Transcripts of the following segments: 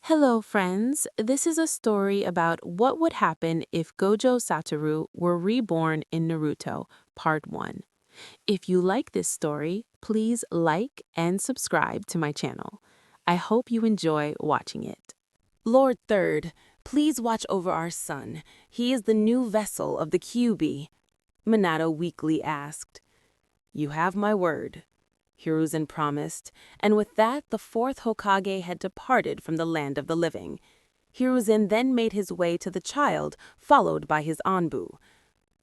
Hello, friends. This is a story about what would happen if Gojo Satoru were reborn in Naruto, Part 1. If you like this story, please like and subscribe to my channel. I hope you enjoy watching it. Lord Third, please watch over our son. He is the new vessel of the Kyuubi, Minato weakly asked. You have my word, Hiruzen promised, and with that the fourth Hokage had departed from the land of the living. Hiruzen then made his way to the child, followed by his Anbu.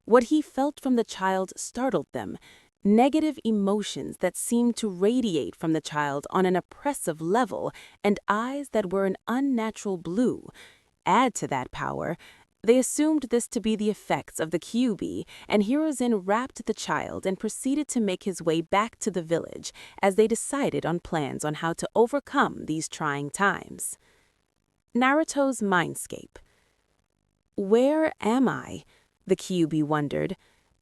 What he felt from the child startled them, negative emotions that seemed to radiate from the child on an oppressive level, and eyes that were an unnatural blue. Add to that power, they assumed this to be the effects of the Kyuubi, and Hiruzen wrapped the child and proceeded to make his way back to the village as they decided on plans on how to overcome these trying times. Naruto's Mindscape. Where am I? The Kyuubi wondered.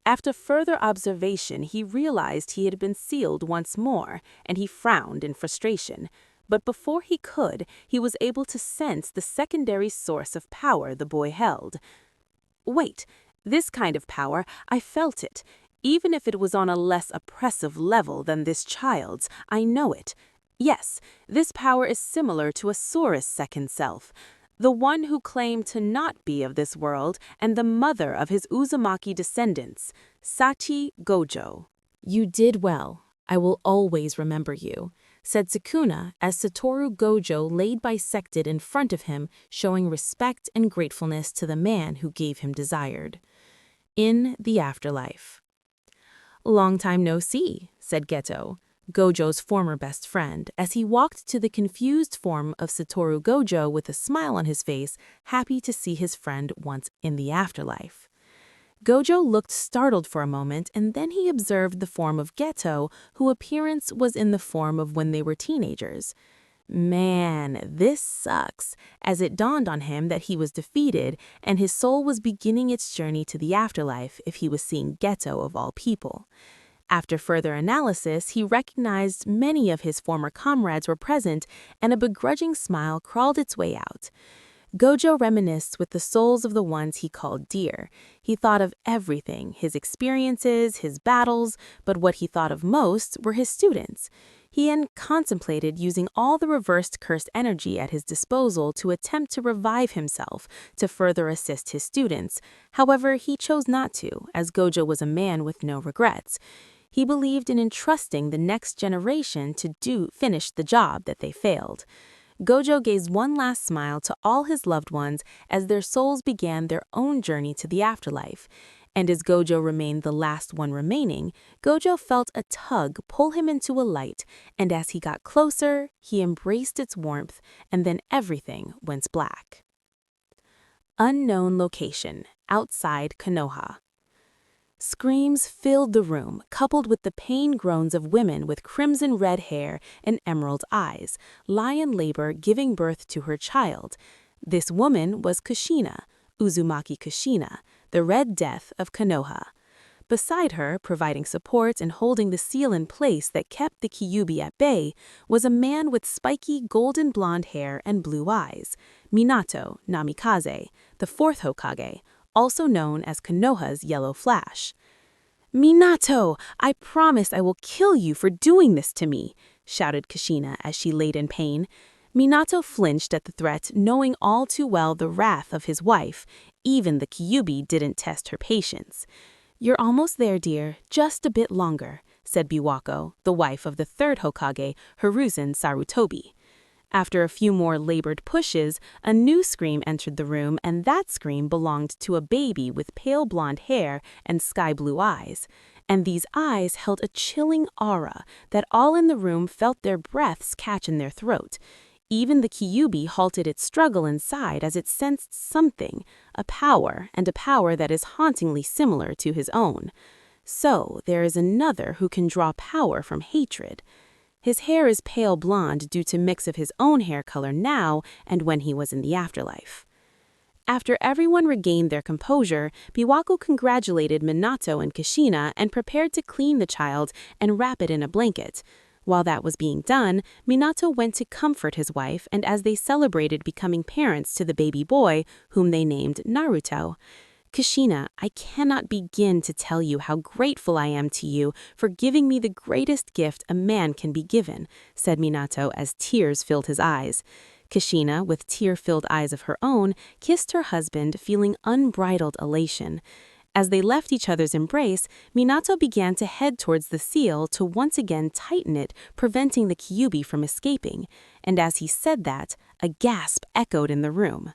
After further observation, he realized he had been sealed once more, and he frowned in frustration. But before he could, he was able to sense the secondary source of power the boy held. Wait, this kind of power, I felt it. Even if it was on a less oppressive level than this child's, I know it. Yes, this power is similar to Asura's second self, the one who claimed to not be of this world and the mother of his Uzumaki descendants, Sachi Gojo. You did well. I will always remember you, said Sukuna as Satoru Gojo laid bisected in front of him, showing respect and gratefulness to the man who gave him desired. In the afterlife. Long time no see, said Geto, Gojo's former best friend, as he walked to the confused form of Satoru Gojo with a smile on his face, happy to see his friend once in the afterlife. Gojo looked startled for a moment, and then he observed the form of Geto, whose appearance was in the form of when they were teenagers. Man, this sucks, as it dawned on him that he was defeated, and his soul was beginning its journey to the afterlife if he was seeing Geto of all people. After further analysis, he recognized many of his former comrades were present, and a begrudging smile crawled its way out. Gojo reminisced with the souls of the ones he called dear. He thought of everything, his experiences, his battles, but what he thought of most were his students. He had contemplated using all the reversed cursed energy at his disposal to attempt to revive himself, to further assist his students. However, he chose not to, as Gojo was a man with no regrets. He believed in entrusting the next generation to finish the job that they failed. Gojo gave one last smile to all his loved ones as their souls began their own journey to the afterlife. And as Gojo remained the last one remaining, Gojo felt a tug pull him into a light, and as he got closer, he embraced its warmth, and then everything went black. Unknown location, outside Konoha. Screams filled the room, coupled with the pain groans of women with crimson red hair and emerald eyes, lie in labor giving birth to her child. This woman was Kushina, Uzumaki Kushina, the Red Death of Konoha. Beside her, providing support and holding the seal in place that kept the Kyuubi at bay, was a man with spiky golden blonde hair and blue eyes, Minato Namikaze, the fourth Hokage, also known as Konoha's Yellow Flash. Minato, I promise I will kill you for doing this to me, shouted Kushina as she laid in pain. Minato flinched at the threat, knowing all too well the wrath of his wife. Even the Kyuubi didn't test her patience. You're almost there, dear, just a bit longer, said Biwako, the wife of the third Hokage, Hiruzen Sarutobi. After a few more labored pushes, a new scream entered the room, and that scream belonged to a baby with pale blonde hair and sky-blue eyes. And these eyes held a chilling aura that all in the room felt their breaths catch in their throat. Even the Kyuubi halted its struggle inside as it sensed something, a power that is hauntingly similar to his own. So there is another who can draw power from hatred. His hair is pale blonde due to mix of his own hair color now and when he was in the afterlife. After everyone regained their composure, Biwako congratulated Minato and Kushina and prepared to clean the child and wrap it in a blanket. While that was being done, Minato went to comfort his wife, and as they celebrated becoming parents to the baby boy, whom they named Naruto. Kushina, I cannot begin to tell you how grateful I am to you for giving me the greatest gift a man can be given, said Minato as tears filled his eyes. Kushina, with tear-filled eyes of her own, kissed her husband, feeling unbridled elation. As they left each other's embrace, Minato began to head towards the seal to once again tighten it, preventing the Kyuubi from escaping. And as he said that, a gasp echoed in the room.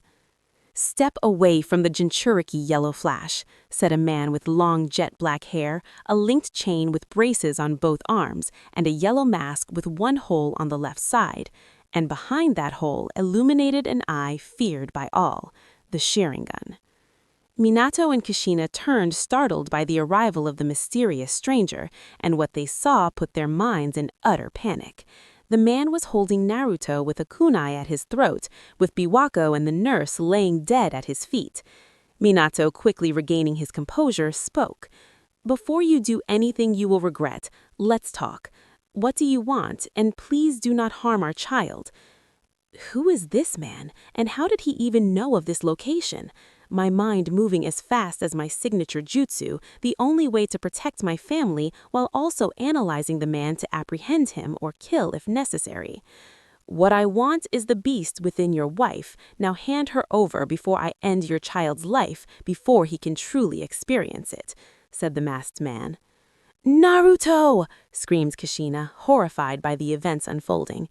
"Step away from the Jinchuriki, Yellow Flash," said a man with long jet-black hair, a linked chain with braces on both arms, and a yellow mask with one hole on the left side. And behind that hole illuminated an eye feared by all, the Sharingan. Minato and Kushina turned startled by the arrival of the mysterious stranger, and what they saw put their minds in utter panic. The man was holding Naruto with a kunai at his throat, with Biwako and the nurse laying dead at his feet. Minato, quickly regaining his composure, spoke. "Before you do anything you will regret, let's talk. What do you want? And please do not harm our child." Who is this man, and how did he even know of this location? My mind moving as fast as my signature jutsu, the only way to protect my family while also analyzing the man to apprehend him or kill if necessary. "What I want is the beast within your wife. Now hand her over before I end your child's life, before he can truly experience it," said the masked man. "Naruto!" screamed Kushina, horrified by the events unfolding.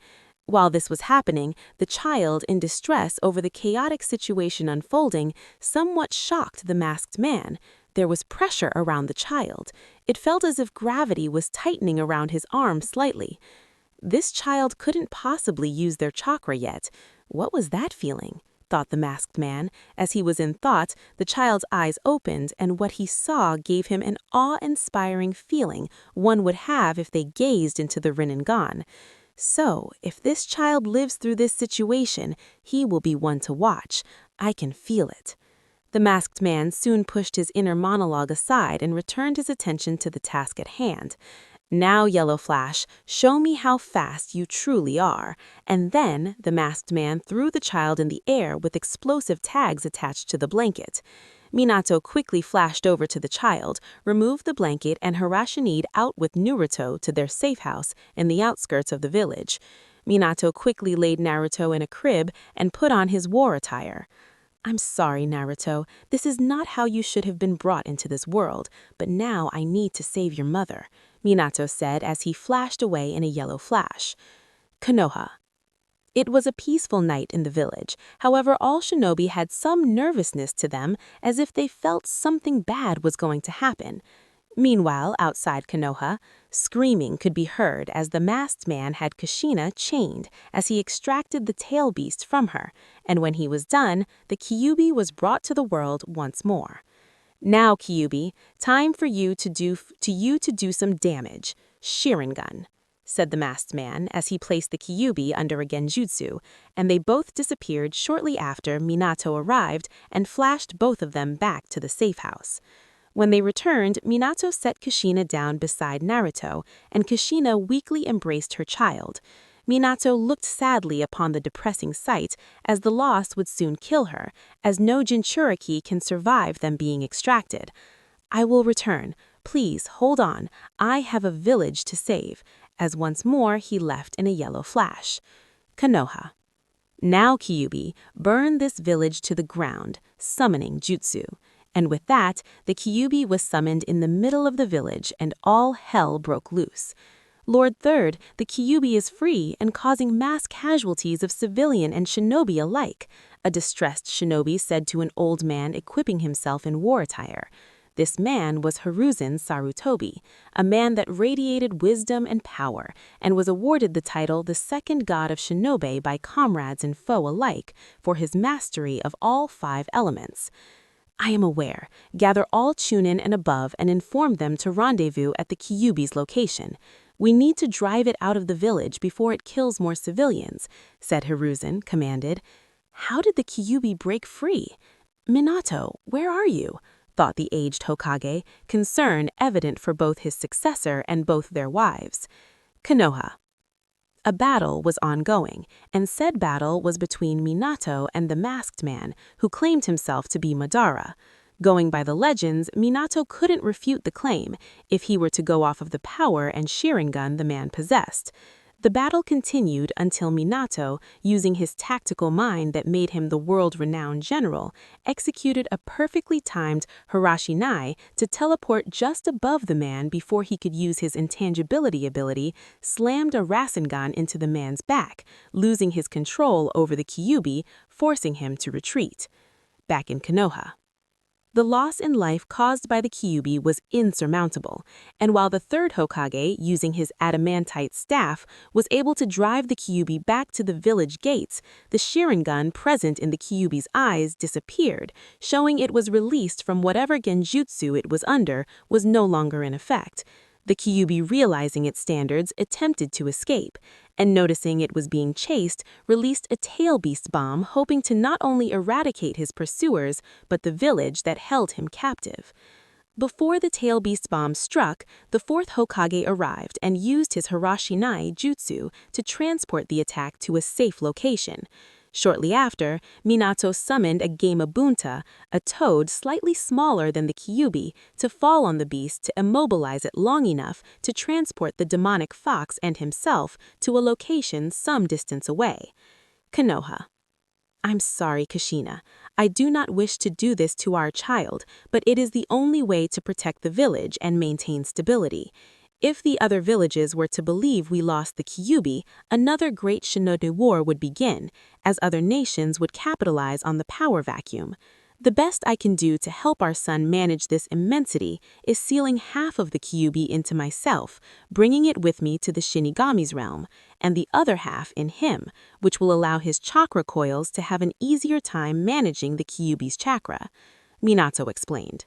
While this was happening, the child, in distress over the chaotic situation unfolding, somewhat shocked the masked man. There was pressure around the child. It felt as if gravity was tightening around his arm slightly. This child couldn't possibly use their chakra yet. What was that feeling? Thought the masked man. As he was in thought, the child's eyes opened, and what he saw gave him an awe-inspiring feeling one would have if they gazed into the Rinnegan. So, if this child lives through this situation, he will be one to watch. I can feel it. The masked man soon pushed his inner monologue aside and returned his attention to the task at hand. "Now, Yellow Flash, show me how fast you truly are." And then the masked man threw the child in the air with explosive tags attached to the blanket. Minato quickly flashed over to the child, removed the blanket, and Harashini'd out with Naruto to their safe house in the outskirts of the village. Minato quickly laid Naruto in a crib and put on his war attire. "I'm sorry, Naruto. This is not how you should have been brought into this world, but now I need to save your mother," Minato said as he flashed away in a yellow flash. Konoha. It was a peaceful night in the village. However, all shinobi had some nervousness to them, as if they felt something bad was going to happen. Meanwhile, outside Konoha, screaming could be heard as the masked man had Kushina chained as he extracted the tail beast from her, and when he was done, the Kyuubi was brought to the world once more. "Now, Kyuubi, time for you to do some damage. Sharingan," said the masked man as he placed the Kyuubi under a genjutsu, and they both disappeared shortly after Minato arrived and flashed both of them back to the safe house. When they returned, Minato set Kushina down beside Naruto, and Kushina weakly embraced her child. Minato looked sadly upon the depressing sight, as the loss would soon kill her, as no Jinchuriki can survive them being extracted. "I will return. Please, hold on. I have a village to save," as once more he left in a yellow flash. Konoha. "Now, Kyuubi, burn this village to the ground," summoning jutsu. And with that, the Kyuubi was summoned in the middle of the village, and all hell broke loose. "Lord Third, the Kyuubi is free and causing mass casualties of civilian and shinobi alike," a distressed shinobi said to an old man equipping himself in war attire. This man was Hiruzen Sarutobi, a man that radiated wisdom and power, and was awarded the title the second god of shinobi by comrades and foe alike for his mastery of all 5 elements. "I am aware. Gather all Chunin and above and inform them to rendezvous at the Kyuubi's location. We need to drive it out of the village before it kills more civilians," said Hiruzen, commanded. How did the Kyuubi break free? "Minato, where are you?" thought the aged Hokage, concern evident for both his successor and both their wives. Konoha. A battle was ongoing, and said battle was between Minato and the masked man, who claimed himself to be Madara. Going by the legends, Minato couldn't refute the claim if he were to go off of the power and Sharingan the man possessed. The battle continued until Minato, using his tactical mind that made him the world-renowned general, executed a perfectly timed Hirashinai to teleport just above the man before he could use his intangibility ability, slammed a Rasengan into the man's back, losing his control over the Kyuubi, forcing him to retreat. Back in Konoha. The loss in life caused by the Kyuubi was insurmountable, and while the third Hokage, using his adamantite staff, was able to drive the Kyuubi back to the village gates, the Sharingan present in the Kyuubi's eyes disappeared, showing it was released from whatever genjutsu it was under was no longer in effect. The Kyuubi, realizing its standards, attempted to escape, and noticing it was being chased, released a tail beast bomb, hoping to not only eradicate his pursuers, but the village that held him captive. Before the tail beast bomb struck, the fourth Hokage arrived and used his Hirashinai jutsu to transport the attack to a safe location. Shortly after, Minato summoned a Gamabunta, a toad slightly smaller than the Kyuubi, to fall on the beast to immobilize it long enough to transport the demonic fox and himself to a location some distance away. Konoha. I'm sorry, Kushina. I do not wish to do this to our child, but it is the only way to protect the village and maintain stability. If the other villages were to believe we lost the Kyuubi, another great shinobi war would begin, as other nations would capitalize on the power vacuum. The best I can do to help our son manage this immensity is sealing half of the Kyuubi into myself, bringing it with me to the Shinigami's realm, and the other half in him, which will allow his chakra coils to have an easier time managing the Kyuubi's chakra. Minato explained.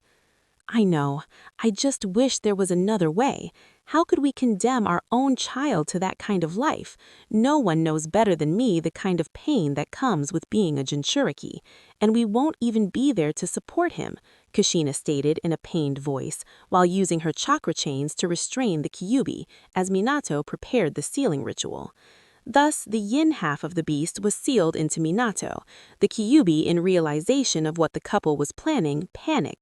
I know. I just wish there was another way. How could we condemn our own child to that kind of life? No one knows better than me the kind of pain that comes with being a Jinchuriki, and we won't even be there to support him, Kushina stated in a pained voice, while using her chakra chains to restrain the Kyuubi, as Minato prepared the sealing ritual. Thus, the yin half of the beast was sealed into Minato. The Kyuubi, in realization of what the couple was planning, panicked